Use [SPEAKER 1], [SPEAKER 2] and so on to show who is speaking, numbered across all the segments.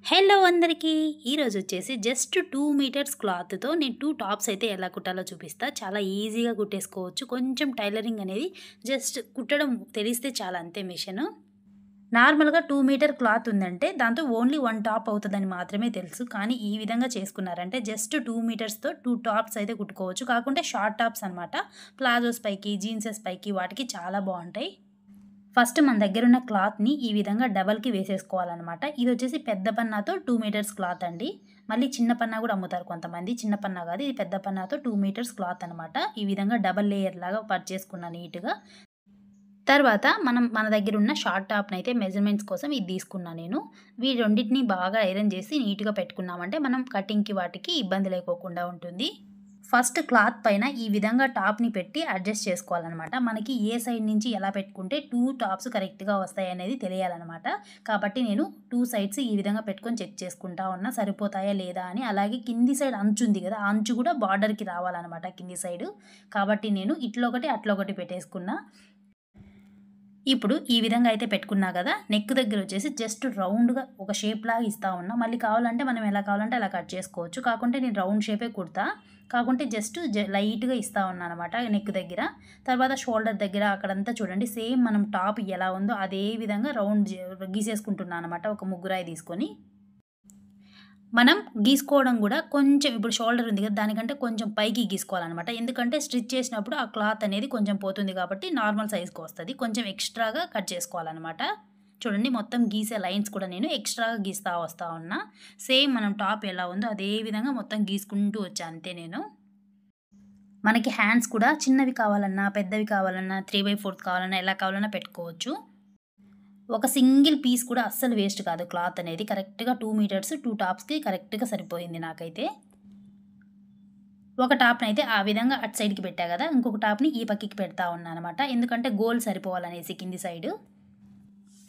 [SPEAKER 1] Hello అందరికీ ఈరోజు వచ్చేసి జస్ట్ 2 మీటర్స్ క్లాత్‌తో నేను 2 టాప్స్ అయితే ఎలా కుట్టాలో చూపిస్తా. చాలా ఈజీగా కుట్టేసుకోవచ్చు. కొంచెం టైలరింగ్ అనేది జస్ట్ కుట్టడం తెలిస్తే చాలా అంతే మిషను. నార్మల్‌గా 2 మీటర్ క్లాత్ ఉందంటే దాంతో ఓన్లీ 1 టాప్ అవుతదని మాత్రమే తెలుసు. కానీ ఈ విధంగా చేసుకున్నారంటే జస్ట్ 2 మీటర్స్‌తో 2 టాప్స్ అయితే కుట్టుకోవచ్చు. కాకుంటే షార్ట్ టాప్స్ అనమాట. ప్లాజోస్ పైకి, జీన్సెస్ పైకి వాటికి చాలా బావుంటాయి. ఫస్ట్ మన దగ్గరున్న క్లాత్‌ని ఈ విధంగా డబల్‌కి వేసేసుకోవాలనమాట. ఇదొచ్చేసి పెద్ద పన్నాతో 2 మీటర్స్ క్లాత్ అండి. మళ్ళీ చిన్న పన్నా గూడా అమ్ముతారు కొంతమంది. చిన్న పన్నా గాదు. ఇది పెద్ద పన్నాతో 2 మీటర్స్ క్లాత్ అనమాట. ఈ విధంగా డబల్ లేయర్ లాగా పర్చేసుకున్నా నీట్‌గా. తర్వాత మన దగ్గరున్న షార్ట్ టాప్‌నయితే మెజర్‌మెంట్స్ కోసం ఇది తీసుకున్నా నేను. ఈ రెండిటిని బాగా ఐరన్ చేసి నీట్‌గా పెట్టుకున్నామంటే మనం కటింగ్‌కి వాటికి ఇబ్బంది లేకోకుండా ఉంటుంది. ఫస్ట్ క్లాత్ పైన ఈ విధంగా టాప్‌ని పెట్టి అడ్జస్ట్ చేసుకోవాలనమాట. మనకి ఏ సైడ్ నుంచి ఎలా పెట్టుకుంటే 2 టాప్స్ కరెక్ట్‌గా వస్తాయనేది తెలియాలనమాట. కాబట్టి నేను 2 సైడ్స్ ఈ విధంగా పెట్టుకొని చెక్ చేసుకుంటా ఉన్నా సరిపోతాయా లేదా అని. అలాగే కింది సైడ్ అంచు ఉంది గదా! ఆ అంచు గూడా బార్డర్‌కి రావాలనమాట కింది సైడు. కాబట్టి నేను ఇట్లొకటి, అట్లొకటి పెట్టేసుకున్నా. ఇప్పుడు ఈ విధంగా అయితే పెట్టుకున్నా గదా! నెక్ దగ్గరొచ్చేసి జస్ట్ రౌండ్‌గా ఒక షేప్‌లాగా ఇస్తా ఉన్నా. మళ్ళీ కావాలంటే మనం ఎలా కావాలంటే అలా కట్ చేసుకోవచ్చు. కాకుంటే నేను రౌండ్ షేపే కుడతా. కాకుంటే జస్ట్ లైట్‌గా ఇస్తా ఉన్నాననమాట నెక్ దగ్గర. తర్వాత షోల్డర్ దగ్గర అక్కడంతా చూడండి సేమ్ మనం టాప్ ఎలా ఉందో అదే విధంగా రౌండ్ గీసేసుకుంటున్నా అనమాట ఒక ముగ్గురాయి తీసుకొని. మనం గీసుకోవడం గూడా కొంచెం ఇప్పుడు షోల్డర్ ఉంది గదా! దానికంటే కొంచెం పైకి గీసుకోవాలనమాట. ఎందుకంటే స్టిచ్ చేసినప్పుడు ఆ క్లాత్ అనేది కొంచెం పోతుంది కాబట్టి నార్మల్ సైజ్‌కొస్తది. కొంచెం ఎక్స్‌ట్రాగా కట్ చేసుకోవాలనమాట. చూడండి మొత్తం గీసే లైన్స్ కూడా నేను ఎక్స్‌ట్రాగా గీస్తా వస్తా ఉన్నా. సేమ్ మనం టాప్ ఎలా ఉందో అదే విధంగా మొత్తం గీసుకుంటూ వచ్చా అంతే నేను. మనకి హ్యాండ్స్ కూడా చిన్నవి కావాలన్నా, పెద్దవి కావాలన్నా, 3/4 కావాలన్నా, ఎలా కావాలన్నా పెట్టుకోవచ్చు. ఒక సింగిల్ పీస్ కూడా అస్సలు వేస్ట్ కాదు క్లాత్ అనేది. కరెక్ట్‌గా 2 మీటర్స్ 2 టాప్స్‌కి కరెక్ట్‌గా సరిపోయింది నాకైతే. ఒక టాప్‌నయితే ఆ విధంగా అటు సైడ్‌కి పెట్టా గదా! ఇంకొక టాప్‌ని ఈ పక్కకి పెడతా ఉన్నాననమాట. ఎందుకంటే గోల్ సరిపోవాలనేసి కింది సైడు.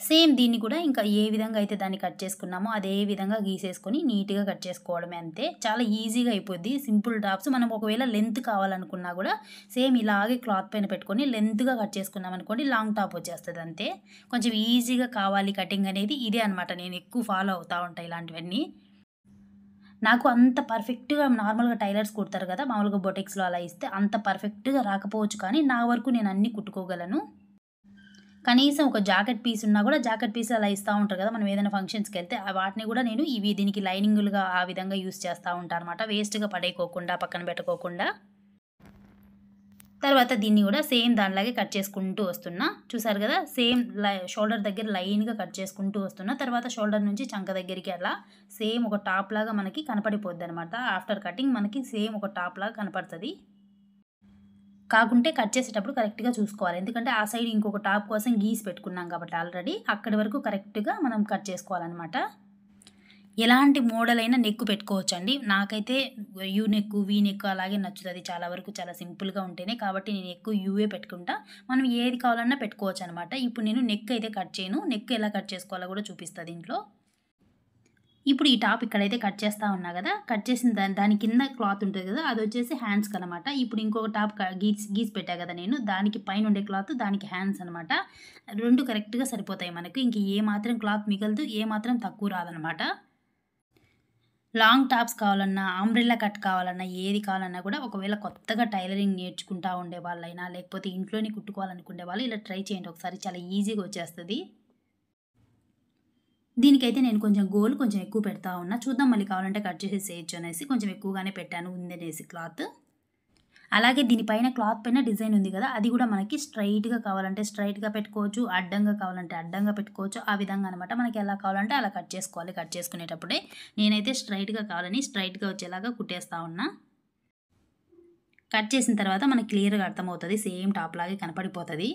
[SPEAKER 1] సేమ్ దీన్ని కూడా ఇంకా ఏ విధంగా అయితే దాన్ని కట్ చేసుకున్నామో అదే విధంగా గీసేసుకొని నీట్‌గా కట్ చేసుకోవడమే అంతే. చాలా ఈజీగా అయిపోద్ది. సింపుల్ టాప్స్ మనం ఒకవేళ లెంత్ కావాలనుకున్నా గూడా సేమ్ ఇలాగే క్లాత్ పైన పెట్టుకొని లెంత్‌గా కట్ చేసుకున్నామనుకోండి లాంగ్ టాప్ వచ్చేస్తది అంతే. కొంచెం ఈజీగా కావాలి కటింగ్ అనేది ఇదే అనమాట. నేను ఎక్కువ ఫాలో అవుతా ఉంటా ఇలాంటివన్నీ. నాకు అంత పర్ఫెక్ట్‌గా నార్మల్‌గా టైలర్స్ కుడతారు గదా! మామూలుగా బొటిక్స్‌లో అలా ఇస్తే అంత పర్ఫెక్ట్‌గా రాకపోవచ్చు కానీ నా వరకు నేను అన్నీ కుట్టుకోగలను. కనీసం ఒక జాకెట్ పీస్ ఉన్నా గూడా జాకెట్ పీస్ అలా ఇస్తా ఉంటారు గదా! మనం ఏదైనా ఫంక్షన్స్‌కెళ్తే వాటిని గూడా నేను దీనికి లైనింగులుగా ఆ విధంగా యూజ్ చేస్తా ఉంటా అనమాట. వేస్ట్‌గా పడేయకోకుండా, పక్కన పెట్టుకోకుండా. తర్వాత దీన్ని గూడా సేమ్ దానిలాగే కట్ చేసుకుంటూ వస్తున్నా. చూసారు గదా! సేమ్ షోల్డర్ దగ్గర లైన్‌గా కట్ చేసుకుంటూ వస్తున్నా. తర్వాత షోల్డర్ నుంచి చంక దగ్గరికి అలా సేమ్ ఒక టాప్‌లాగా మనకి కనపడిపోద్దనమాట. ఆఫ్టర్ కటింగ్ మనకి సేమ్ ఒక టాప్‌లాగా కనపడతది. కాకుంటే కట్ చేసేటప్పుడు కరెక్ట్‌గా చూసుకోవాలి. ఎందుకంటే ఆ సైడ్ ఇంకొక టాప్ కోసం గీసి పెట్టుకున్నాం కాబట్టి ఆల్రెడీ. అక్కడి వరకు కరెక్ట్‌గా మనం కట్ చేసుకోవాలనమాట. ఎలాంటి మోడల్ అయినా నెక్ పెట్టుకోవచ్చండి. నాకైతే యూ నెక్, వి నెక్ అలాగే నచ్చుతది చాలా వరకు. చాలా సింపుల్‌గా ఉంటేనే. కాబట్టి నేను ఎక్కువ యూవే పెట్టుకుంటా. మనం ఏది కావాలన్నా పెట్టుకోవచ్చనమాట. ఇప్పుడు నేను నెక్ అయితే కట్ చేయను. నెక్ ఎలా కట్ చేసుకోవాలో గూడా చూపిస్తా దీంట్లో. ఇప్పుడు ఈ టాప్ ఇక్కడైతే కట్ చేస్తా ఉన్నా గదా! కట్ చేసిన దాని కింద క్లాత్ ఉంటది గదా! అదొచ్చేసి హ్యాండ్స్‌కనమాట. ఇప్పుడు ఇంకొక టాప్ గీసి పెట్టా గదా నేను. దానికి పైనుండే క్లాత్ దానికి హ్యాండ్స్ అనమాట. 2 కరెక్ట్‌గా సరిపోతాయి మనకు. ఇంక ఏ మాత్రం క్లాత్ మిగలదు. ఏ మాత్రం తక్కువ రాదనమాట. లాంగ్ టాప్స్ కావాలన్నా, అంబ్రెల్లా కట్ కావాలన్నా, ఏది కావాలన్నా కూడా ఒకవేళ కొత్తగా టైలరింగ్ నేర్చుకుంటా ఉండేవాళ్ళైనా, లేకపోతే ఇంట్లోనే కుట్టుకోవాలనుకునే వాళ్ళు ఇలా ట్రై చేయండి ఒకసారి. చాలా ఈజీగా వచ్చేస్తది. దీనికైతే నేను కొంచెం కొంచెం ఎక్కువ పెడతా ఉన్నా. చూద్దాం మళ్ళీ కావాలంటే కట్ చేసేసేయొచ్చు అనేసి కొంచెం ఎక్కువగానే పెట్టాను ఉందనేసి క్లాత్. అలాగే దీని పైన క్లాత్ పైన డిజైన్ ఉంది గదా! అది గూడా మనకి స్ట్రెయిట్‌గా కావాలంటే స్ట్రెయిట్‌గా పెట్టుకోవచ్చు. అడ్డంగా కావాలంటే అడ్డంగా పెట్టుకోవచ్చు. ఆ విధంగా అనమాట. మనకి ఎలా కావాలంటే అలా కట్ చేసుకోవాలి. కట్ చేసుకునేటప్పుడే నేనైతే స్ట్రెయిట్‌గా కావాలని స్ట్రెయిట్‌గా వచ్చేలాగా కుట్టేస్తా ఉన్నా. కట్ చేసిన తర్వాత మనకి క్లియర్‌గా అర్థమవుతది. సేమ్ టాప్‌లాగే కనపడిపోతది.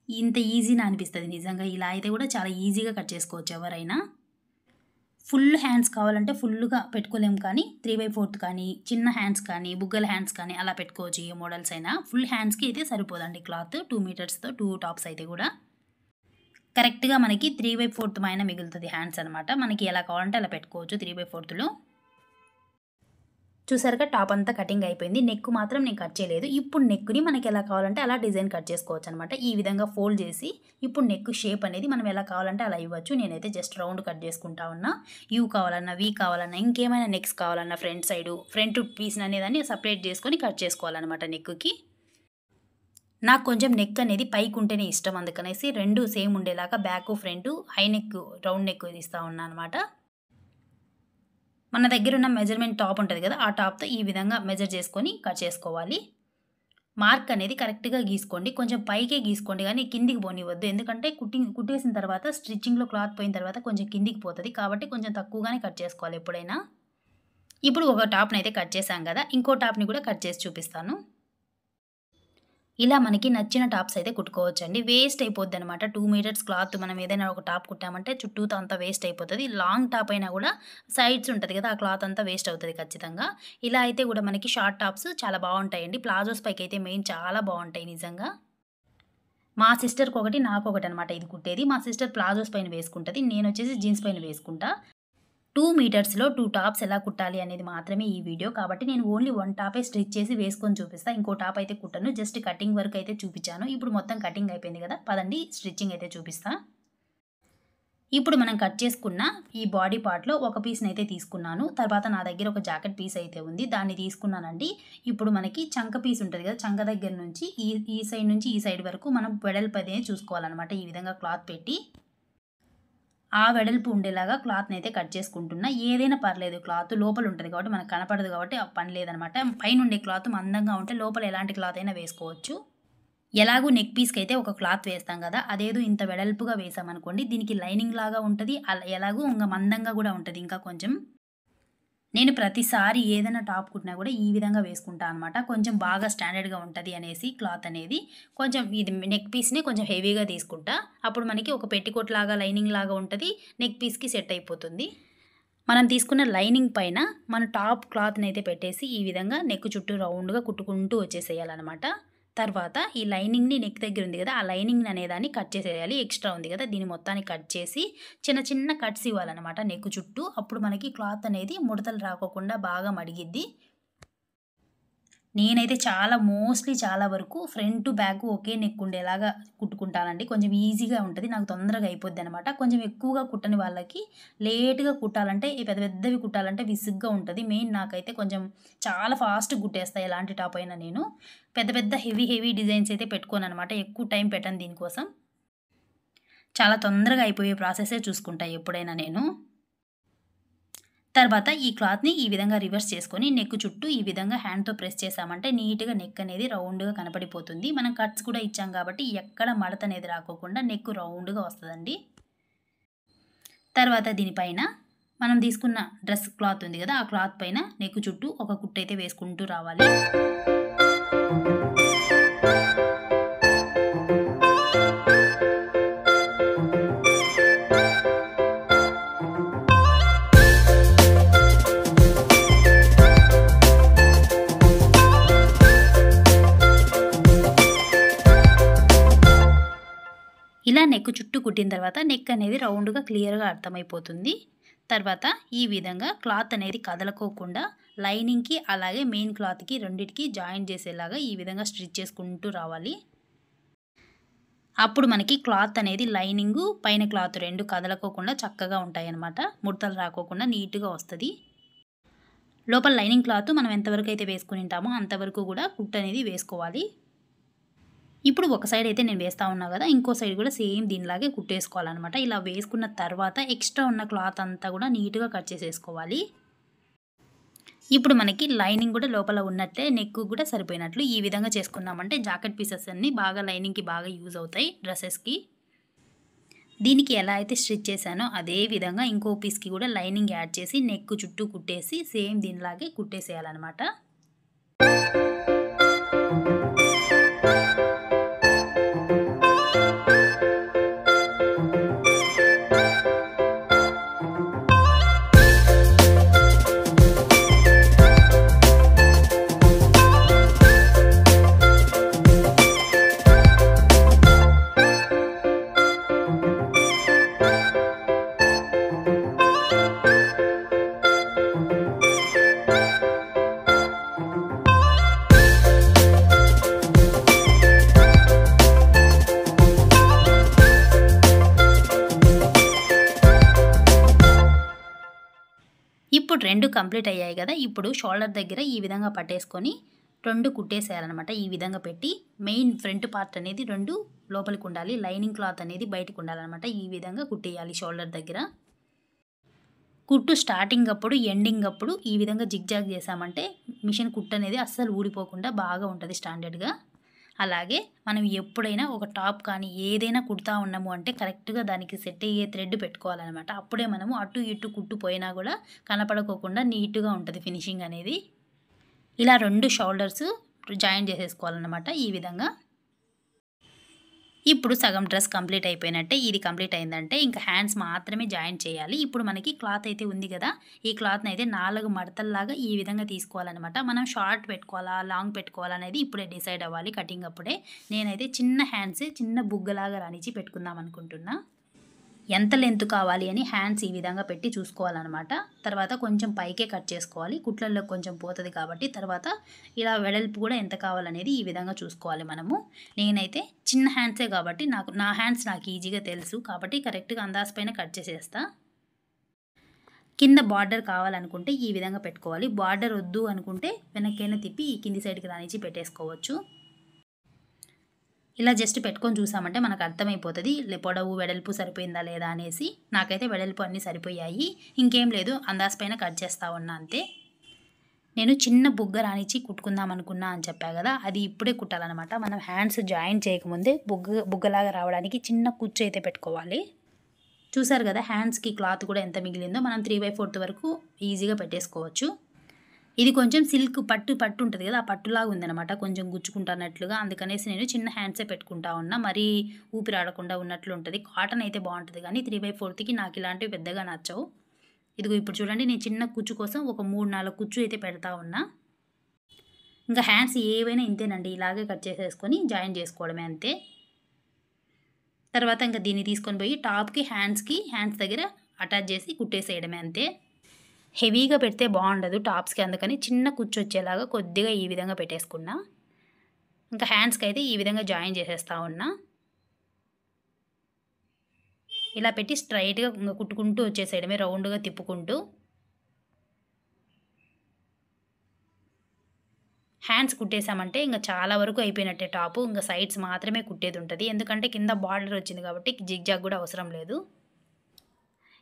[SPEAKER 1] ఇంత ఈజీనా అనిపిస్తది నిజంగా. ఇలా అయితే గూడా చాలా ఈజీగా కట్ చేసుకోవచ్చు ఎవరైనా. ఫుల్ హ్యాండ్స్ కావాలంటే ఫుల్లుగా పెట్టుకోలేము కానీ 3/4 కానీ, చిన్న హ్యాండ్స్ కానీ, బుగ్గల హ్యాండ్స్ కానీ అలా పెట్టుకోవచ్చు ఏ మోడల్స్ అయినా. ఫుల్ హ్యాండ్స్‌కి అయితే సరిపోదండి క్లాత్ 2 మీటర్స్‌తో 2 టాప్స్ అయితే గూడా. కరెక్ట్‌గా మనకి 3/4 పైన మిగులుతది హ్యాండ్స్ అనమాట. మనకి ఎలా కావాలంటే అలా పెట్టుకోవచ్చు 3/4లో. చూసారుగా టాప్ అంతా కటింగ్ అయిపోయింది. నెక్ మాత్రం నేను కట్ చేయలేదు. ఇప్పుడు నెక్‌ని మనకి ఎలా కావాలంటే అలా డిజైన్ కట్ చేసుకోవచ్చనమాట. ఈ విధంగా ఫోల్డ్ చేసి ఇప్పుడు నెక్ షేప్ అనేది మనం ఎలా కావాలంటే అలా ఇవ్వచ్చు. నేనైతే జస్ట్ రౌండ్ కట్ చేసుకుంటా ఉన్నా. యూ కావాలన్నా, వి కావాలన్నా, ఇంకేమైనా నెక్స్ కావాలన్నా ఫ్రంట్ పీస్ అనేదాన్ని సెపరేట్ చేసుకొని కట్ చేసుకోవాలనమాట నెక్‌కి. నాకు కొంచెం నెక్ అనేది పైకి ఉంటేనే ఇష్టం. అందుకనేసి 2 సేమ్ ఉండేలాగా back, front, high neck, round neck తీస్తా ఉన్నా అనమాట. మన దగ్గర ఉన్న మెజర్‌మెంట్ టాప్ ఉంటది కదా! ఆ టాప్‌తో ఈ విధంగా మెజర్ చేసుకొని కట్ చేసుకోవాలి. మార్క్ అనేది కరెక్ట్‌గా గీసుకోండి. కొంచెం పైకే గీసుకోండి గానీ కిందికి పోనివ్వద్దు. ఎందుకంటే కుట్టేసిన తర్వాత స్టిచ్చింగ్‌లో క్లాత్ పోయిన తర్వాత కొంచెం కిందికి పోతది. కాబట్టి కొంచెం తక్కువగానే కట్ చేసుకోవాలి ఎప్పుడైనా. ఇప్పుడు ఒక టాప్‌నైతే కట్ చేశాం కదా! ఇంకో టాప్‌ని కూడా కట్ చేసి చూపిస్తాను. ఇలా మనకి నచ్చిన టాప్స్ అయితే కుట్టుకోవచ్చండి. వేస్ట్ అయిపోద్దనమాట. 2 మీటర్స్ క్లాత్ మనం ఏదైనా ఒక టాప్ కుట్టామంటే చుట్టూతా అంతా వేస్ట్ అయిపోతది. లాంగ్ టాప్ అయినా కూడా సైడ్స్ ఉంటది కదా! ఆ క్లాత్ అంతా వేస్ట్ అవుతది ఖచ్చితంగా. ఇలా అయితే కూడా మనకి షార్ట్ టాప్స్ చాలా బావుంటాయండి. ప్లాజోస్ పైకైతే మెయిన్ చాలా బావుంటాయి నిజంగా. మా సిస్టర్‌కొకటి, నాకొకటనమాట ఇది కుట్టేది. మా సిస్టర్ ప్లాజోస్ పైన వేసుకుంటది. నేనొచ్చేసి జీన్స్ పైన వేసుకుంటా. 2 మీటర్స్‌లో 2 టాప్స్ ఎలా కుట్టాలి అనేది మాత్రమే ఈ వీడియో. కాబట్టి నేను ఓన్లీ 1 టాపే స్టిచ్ చేసి వేసుకొని చూపిస్తా. ఇంకో టాప్ అయితే కుట్టను. జస్ట్ కటింగ్ వరకు అయితే చూపిచ్చాను. ఇప్పుడు మొత్తం కటింగ్ అయిపోయింది కదా! పదండి స్టిచ్చింగ్ అయితే చూపిస్తా. ఇప్పుడు మనం కట్ చేసుకున్న ఈ బాడీ పార్ట్‌లో ఒక పీస్‌నైతే తీసుకున్నాను. తర్వాత నా దగ్గర ఒక జాకెట్ పీస్ అయితే ఉంది. దాన్ని తీసుకున్నానండి. ఇప్పుడు మనకి చంక పీస్ ఉంటది కదా! చంక దగ్గర నుంచి ఈ సైడ్ నుంచి ఈ సైడ్ వరకు మనం వెడల్పు అనేది చూసుకోవాలనమాట. ఈ విధంగా క్లాత్ పెట్టి ఆ వెడల్పు ఉండేలాగా క్లాత్‌నైతే కట్ చేసుకుంటున్నా. ఏదైనా పర్లేదు క్లాత్ లోపల ఉంటది కాబట్టి మనకు కనపడదు కాబట్టి ఆ పని లేదనమాట. పైనుండే క్లాత్ మందంగా ఉంటే లోపల ఎలాంటి క్లాత్ అయినా వేసుకోవచ్చు. ఎలాగూ నెక్ పీస్‌కైతే ఒక క్లాత్ వేస్తాం గదా! అదేదో ఇంత వెడల్పుగా వేసామనుకోండి దీనికి లైనింగ్ లాగా ఉంటది. ఎలాగూ ఇంగ మందంగా గూడా ఉంటది ఇంకా కొంచెం. నేను ప్రతిసారి ఏదైనా టాప్ కుట్టినా గూడా ఈ విధంగా వేసుకుంటా అనమాట. కొంచెం బాగా స్టాండర్డ్‌గా ఉంటది అనేసి క్లాత్ అనేది. కొంచెం ఇది నెక్ పీస్‌ని కొంచెం హెవీగా తీసుకుంటా. అప్పుడు మనకి ఒక పెట్టికోట్ లాగా లైనింగ్ లాగా ఉంటది. నెక్ పీస్‌కి సెట్ అయిపోతుంది. మనం తీసుకున్న లైనింగ్ పైన మన టాప్ క్లాత్‌నైతే పెట్టేసి ఈ విధంగా నెక్ చుట్టూ రౌండ్‌గా కుట్టుకుంటూ వచ్చేసేయాలనమాట. తర్వాత ఈ లైనింగ్‌ని నెక్ దగ్గర ఉంది గదా! ఆ లైనింగ్ అనేదాన్ని కట్ చేసేయాలి. ఎక్స్‌ట్రా ఉంది గదా! దీన్ని మొత్తాన్ని కట్ చేసి చిన్న చిన్న కట్స్ ఇవ్వాలనమాట నెక్ చుట్టూ. అప్పుడు మనకి క్లాత్ అనేది ముడతలు రాకోకుండా బాగా మడిగిద్ది. నేనైతే మోస్ట్‌లీ చాలా వరకు ఫ్రంట్, బ్యాక్ ఒకే నెక్ ఉండేలాగా కుట్టుకుంటానండి. కొంచెం ఈజీగా ఉంటది. నాకు తొందరగా అయిపోద్దనమాట. కొంచెం ఎక్కువగా కుట్టని వాళ్ళకి లేట్‌గా కుట్టాలంటే ఈ పెద్ద పెద్దవి కుట్టాలంటే విసుగ్గా ఉంటది. మెయిన్ నాకైతే కొంచెం చాలా ఫాస్ట్‌గా కుట్టేస్తా ఎలాంటి టాప్ అయినా నేను. పెద్ద పెద్ద హెవీ డిజైన్స్ అయితే పెట్టుకోననమాట. ఎక్కువ టైం పెట్టను దీనికోసం. చాలా తొందరగా అయిపోయే ప్రాసెసే చూసుకుంటా ఎప్పుడైనా నేను. తర్వాత ఈ క్లాత్‌ని ఈ విధంగా రివర్స్ చేసుకొని నెక్ చుట్టూ ఈ విధంగా హ్యాండ్‌తో ప్రెస్ చేశామంటే నీట్‌గా నెక్ అనేది రౌండ్‌గా కనపడిపోతుంది. మనం కట్స్ కూడా ఇచ్చాం కాబట్టి ఎక్కడ మడత అనేది రాకోకుండా నెక్ రౌండ్‌గా వస్తదండి. తర్వాత దీనిపైన మనం తీసుకున్న డ్రెస్ క్లాత్ ఉంది గదా! ఆ క్లాత్ పైన నెక్ చుట్టూ ఒక కుట్టయితే వేసుకుంటూ రావాలి. ఇలా నెక్ చుట్టూ కుట్టిన తర్వాత నెక్ అనేది రౌండ్‌గా క్లియర్‌గా అర్థమైపోతుంది. తర్వాత ఈ విధంగా క్లాత్ అనేది కదలకోకుండా లైనింగ్‌కి అలాగే మెయిన్ క్లాత్‌కి రెండిటికి జాయింట్ చేసేలాగా ఈ విధంగా స్టిచ్ చేసుకుంటూ రావాలి. అప్పుడు మనకి క్లాత్ అనేది లైనింగు, పైన క్లాత్ 2 కదలకోకుండా చక్కగా ఉంటాయన్నమాట. ముడతలు రాకోకుండా నీట్‌గా వస్తది. లోపల లైనింగ్ క్లాత్ మనం ఎంతవరకైతే వేసుకునింటామో అంతవరకు కూడా కుట్టు అనేది వేసుకోవాలి. ఇప్పుడు ఒక సైడ్ అయితే నేను వేస్తా ఉన్నా గదా! ఇంకో సైడ్ కూడా సేమ్ దీనిలాగే కుట్టేసుకోవాలనమాట. ఇలా వేసుకున్న తర్వాత ఎక్స్‌ట్రా ఉన్న క్లాత్ అంతా కూడా నీట్‌గా కట్ చేసేసుకోవాలి. ఇప్పుడు మనకి లైనింగ్ కూడా లోపల ఉన్నట్లే నెక్ కూడా సరిపోయినట్లు ఈ విధంగా చేసుకున్నామంటే జాకెట్ పీసెస్ అన్నీ బాగా లైనింగ్‌కి బాగా యూజ్ అవుతాయి డ్రెసెస్‌కి. దీనికి ఎలా అయితే స్టిచ్ చేశానో అదే విధంగా ఇంకో పీస్‌కి కూడా లైనింగ్ యాడ్ చేసి నెక్ చుట్టూ కుట్టేసి సేమ్ దీనిలాగే కుట్టేసేయాలనమాట. ఇప్పుడు 2 కంప్లీట్ అయ్యాయి కదా! ఇప్పుడు షోల్డర్ దగ్గర ఈ విధంగా పట్టేసుకొని 2 కుట్టేసేయాలనమాట. ఈ విధంగా పెట్టి మెయిన్ ఫ్రంట్ పార్ట్ అనేది 2 లోపలికి ఉండాలి. లైనింగ్ క్లాత్ అనేది బయటికి ఉండాలనమాట. ఈ విధంగా కుట్టేయాలి షోల్డర్ దగ్గర. కుట్టు స్టార్టింగ్ అప్పుడు, ఎండింగ్ అప్పుడు ఈ విధంగా జిగ్‌జాగ్ చేశామంటే మిషన్ కుట్టు అనేది అస్సలు ఊడిపోకుండా బాగా ఉంటది స్టాండర్డ్‌గా. అలాగే మనం ఎప్పుడైనా ఒక టాప్ కానీ ఏదైనా కుడతా ఉన్నాము అంటే కరెక్ట్‌గా దానికి సెట్ అయ్యే థ్రెడ్ పెట్టుకోవాలనమాట. అప్పుడే మనము అటు ఇటు కుట్టు పోయినా కూడా కనపడకోకుండా నీట్‌గా ఉంటది ఫినిషింగ్ అనేది. ఇలా 2 షోల్డర్స్ జాయిన్ చేసేసుకోవాలనమాట ఈ విధంగా. ఇప్పుడు సగం డ్రెస్ కంప్లీట్ అయిపోయినట్టే. ఇది కంప్లీట్ అయిందంటే ఇంకా హ్యాండ్స్ మాత్రమే జాయిన్ చేయాలి. ఇప్పుడు మనకి క్లాత్ అయితే ఉంది కదా! ఈ క్లాత్‌ని అయితే 4 మడతల్లాగా ఈ విధంగా తీసుకోవాలనమాట. మనం షార్ట్ పెట్టుకోవాలా, లాంగ్ పెట్టుకోవాలా అనేది ఇప్పుడే డిసైడ్ అవ్వాలి కటింగ్ అప్పుడే. నేనైతే చిన్న హ్యాండ్స్ చిన్న బుగ్గలాగా రానిచ్చి పెట్టుకుందాం అనుకుంటున్నా. ఎంత లెంత్ కావాలి అని హ్యాండ్స్ ఈ విధంగా పెట్టి చూసుకోవాలనమాట. తర్వాత కొంచెం పైకే కట్ చేసుకోవాలి. కుట్లల్లో కొంచెం పోతది కాబట్టి తర్వాత ఇలా వెడల్పు కూడా ఎంత కావాలనేది ఈ విధంగా చూసుకోవాలి మనము. నేనైతే చిన్న హ్యాండ్సే కాబట్టి నా హ్యాండ్స్ నాకు ఈజీగా తెలుసు కాబట్టి కరెక్ట్‌గా అందాజు పైన కట్ చేసేస్తా. కింద బార్డర్ కావాలనుకుంటే ఈ విధంగా పెట్టుకోవాలి. బార్డర్ వద్దు అనుకుంటే వెనక్కైనా తిప్పి ఈ కింది సైడ్‌కి రానిచ్చి పెట్టేసుకోవచ్చు. ఇలా జస్ట్ పెట్టుకొని చూసామంటే మనకు అర్థమైపోతది. పొడవు, వెడల్పు సరిపోయిందా లేదా అనేసి. నాకైతే వెడల్పు అన్నీ సరిపోయాయి. ఇంకేం లేదు అందాజు పైన కట్ చేస్తా ఉన్నా అంతే. నేను చిన్న బుగ్గ రానిచ్చి కుట్టుకుందాం అనుకున్నా అని చెప్పా కదా! అది ఇప్పుడే కుట్టాలనమాట. మనం హ్యాండ్స్ జాయిన్ చేయకముందే బుగ్గలాగా రావడానికి చిన్న కుచ్చు అయితే పెట్టుకోవాలి. చూసారు కదా హ్యాండ్స్‌కి క్లాత్ కూడా ఎంత మిగిలిందో మనం 3/4 వరకు ఈజీగా పెట్టేసుకోవచ్చు. ఇది కొంచెం సిల్క్ పట్టు ఉంటది కదా! ఆ పట్టులాగా ఉందనమాట. కొంచెం గుచ్చుకుంటున్నట్లుగా. అందుకనేసి నేను చిన్న హ్యాండ్సే పెట్టుకుంటా ఉన్నా. మరీ ఊపిరాడకుండా ఉన్నట్లు ఉంటది. కాటన్ అయితే బావుంటది కానీ 3/4కి నాకు ఇలాంటివి పెద్దగా నచ్చవు. ఇదిగో ఇప్పుడు చూడండి నేను చిన్న కుచ్చు కోసం ఒక 3, 4 కుచ్చు అయితే పెడతా ఉన్నా. ఇంకా హ్యాండ్స్ ఏవైనా ఇంతేనండి. ఇలాగే కట్ చేసేసుకొని జాయిన్ చేసుకోవడమే అంతే. తర్వాత ఇంక దీన్ని తీసుకొని పోయి టాప్‌కి, హ్యాండ్స్ దగ్గర అటాచ్ చేసి కుట్టేసేయడమే అంతే. హెవీగా పెడితే బాగుండదు టాప్స్‌కి అందుకని చిన్న కుచ్చొచ్చేలాగా కొద్దిగా ఈ విధంగా పెట్టేసుకున్నా. ఇంకా హ్యాండ్స్‌కి అయితే ఈ విధంగా జాయిన్ చేసేస్తా ఉన్నా. ఇలా పెట్టి స్ట్రెయిట్‌గా కుట్టుకుంటూ వచ్చేసేయడమే రౌండ్‌గా తిప్పుకుంటూ. హ్యాండ్స్ కుట్టేసామంటే ఇంక చాలా వరకు అయిపోయినట్టే టాపు. ఇంక సైడ్స్ మాత్రమే కుట్టేది ఉంటది. ఎందుకంటే కింద బార్డర్ వచ్చింది కాబట్టి జిగ్‌జాగ్ కూడా అవసరం లేదు.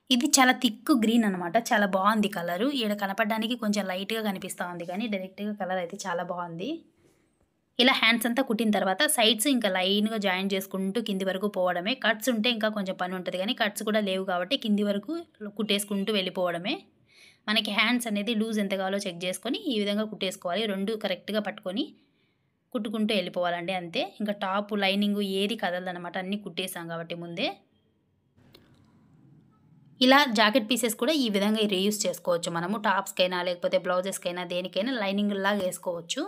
[SPEAKER 1] ఇది చాలా థిక్ గ్రీన్ అనమాట. చాలా బావుంది కలరు. ఈడ కనపడడానికి కొంచెం లైట్‌గా కనిపిస్తా ఉంది కానీ డైరెక్ట్‌గా కలర్ అయితే చాలా బావుంది. ఇలా హ్యాండ్స్ అంతా కుట్టిన తర్వాత సైడ్స్ ఇంకా లైన్‌గా జాయిన్ చేసుకుంటూ కింది వరకు పోవడమే. కట్స్ ఉంటే ఇంకా కొంచెం పని ఉంటది కానీ కట్స్ కూడా లేవు కాబట్టి కింది వరకు కుట్టేసుకుంటూ వెళ్ళిపోవడమే. మనకి హ్యాండ్స్ అనేది లూజ్ ఎంత కావాలో చెక్ చేసుకొని ఈ విధంగా కుట్టేసుకోవాలి. 2 కరెక్ట్‌గా పట్టుకొని కుట్టుకుంటూ వెళ్ళిపోవాలండి అంతే. ఇంకా టాప్ లైనింగు ఏది కదలదనమాట. అన్నీ కుట్టేసాం కాబట్టి ముందే. ఇలా జాకెట్ పీసెస్ కూడా ఈ విధంగా రీయూజ్ చేసుకోవచ్చు మనము. టాప్స్‌కైనా లేకపోతే బ్లౌజెస్‌కైనా దేనికైనా లైనింగ్‌లాగా ఏసుకోవచ్చు.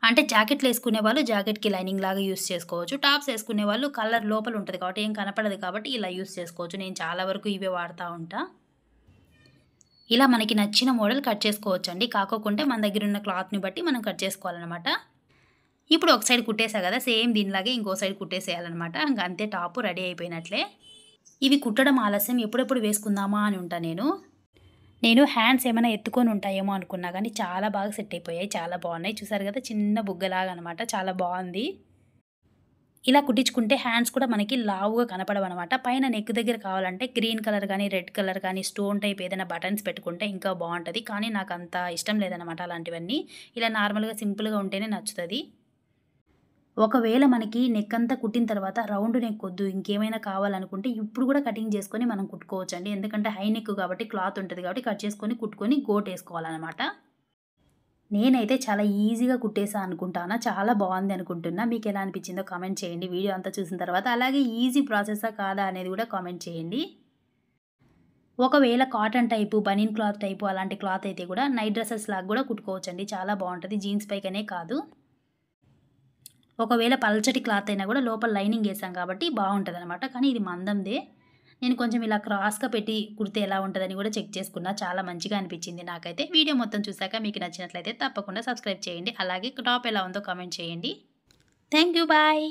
[SPEAKER 1] అంటే జాకెట్లు ఏసుకునే వాళ్ళు జాకెట్‌కి లైనింగ్‌లాగా యూజ్ చేసుకోవచ్చు. టాప్స్ ఏసుకునే వాళ్ళు కలర్ లోపల ఉంటది కాబట్టి ఏం కనపడదు కాబట్టి ఇలా యూజ్ చేసుకోవచ్చు. నేను చాలా వరకు ఇవే వాడతా ఉంటా. ఇలా మనకి నచ్చిన మోడల్ కట్ చేసుకోవచ్చండి. కాకోకుంటే మన దగ్గర ఉన్న క్లాత్‌ని బట్టి మనం కట్ చేసుకోవాలనమాట. ఇప్పుడు ఒక సైడ్ కుట్టేసా కదా! సేమ్ దీనిలాగే ఇంకో సైడ్ కుట్టేసేయాలనమాట. ఇంక అంతే టాపు రెడీ అయిపోయినట్లే. ఇవి కుట్టడం ఆలస్యం ఎప్పుడెప్పుడు వేసుకుందామా అని ఉంటా నేను హ్యాండ్స్ ఏమైనా ఎత్తుకొని ఉంటాయేమో అనుకున్నా కానీ చాలా బాగా సెట్ అయిపోయాయి. చాలా బాగున్నాయి. చూసారు కదా చిన్న బుగ్గలాగా అనమాట. చాలా బాగుంది. ఇలా కుట్టించుకుంటే హ్యాండ్స్ కూడా మనకి లావుగా కనపడవనమాట. పైన నెక్ దగ్గర కావాలంటే గ్రీన్ కలర్ కానీ, రెడ్ కలర్ కానీ, స్టోన్ టైప్ ఏదైనా బటన్స్ పెట్టుకుంటే ఇంకా బాగుంటుంది. కానీ నాకు అంత ఇష్టం లేదనమాట అలాంటివన్నీ. ఇలా నార్మల్గా సింపుల్గా ఉంటేనే నచ్చుతుంది. ఒకవేళ మనకి నెక్ అంతా కుట్టిన తర్వాత రౌండ్ నెక్ వద్దు ఇంకేమైనా కావాలనుకుంటే ఇప్పుడు కూడా కటింగ్ చేసుకొని మనం కుట్టుకోవచ్చండి. ఎందుకంటే హై నెక్ కాబట్టి క్లాత్ ఉంటుంది కాబట్టి కట్ చేసుకొని కుట్టుకొని గోటేసుకోవాలనమాట. నేనైతే చాలా ఈజీగా కుట్టేసా అనుకుంటానా. చాలా బాగుంది అనుకుంటున్నా. మీకు ఎలా అనిపించిందో కామెంట్ చేయండి వీడియో అంతా చూసిన తర్వాత. అలాగే ఈజీ ప్రాసెసా కాదా అనేది కూడా కామెంట్ చేయండి. ఒకవేళ కాటన్ టైపు, బనీన్ క్లాత్ టైపు అలాంటి క్లాత్ అయితే కూడా నైట్ డ్రెస్సెస్ లాగా కూడా కుట్టుకోవచ్చండి. చాలా బాగుంటుంది. జీన్స్ పైకనే కాదు. ఒకవేళ పల్చటి క్లాత్ అయినా కూడా లోపల లైనింగ్ వేసాం కాబట్టి బాగుంటుందనమాట. కానీ ఇది మందందే. నేను కొంచెం ఇలా క్రాస్‌గా పెట్టి కుడితే ఎలా ఉంటదని కూడా చెక్ చేసుకున్నా. చాలా మంచిగా అనిపించింది నాకైతే. వీడియో మొత్తం చూసాక మీకు నచ్చినట్లయితే తప్పకుండా సబ్స్క్రైబ్ చేయండి. అలాగే టాప్ ఎలా ఉందో కామెంట్ చేయండి. Thank you. బాయ్.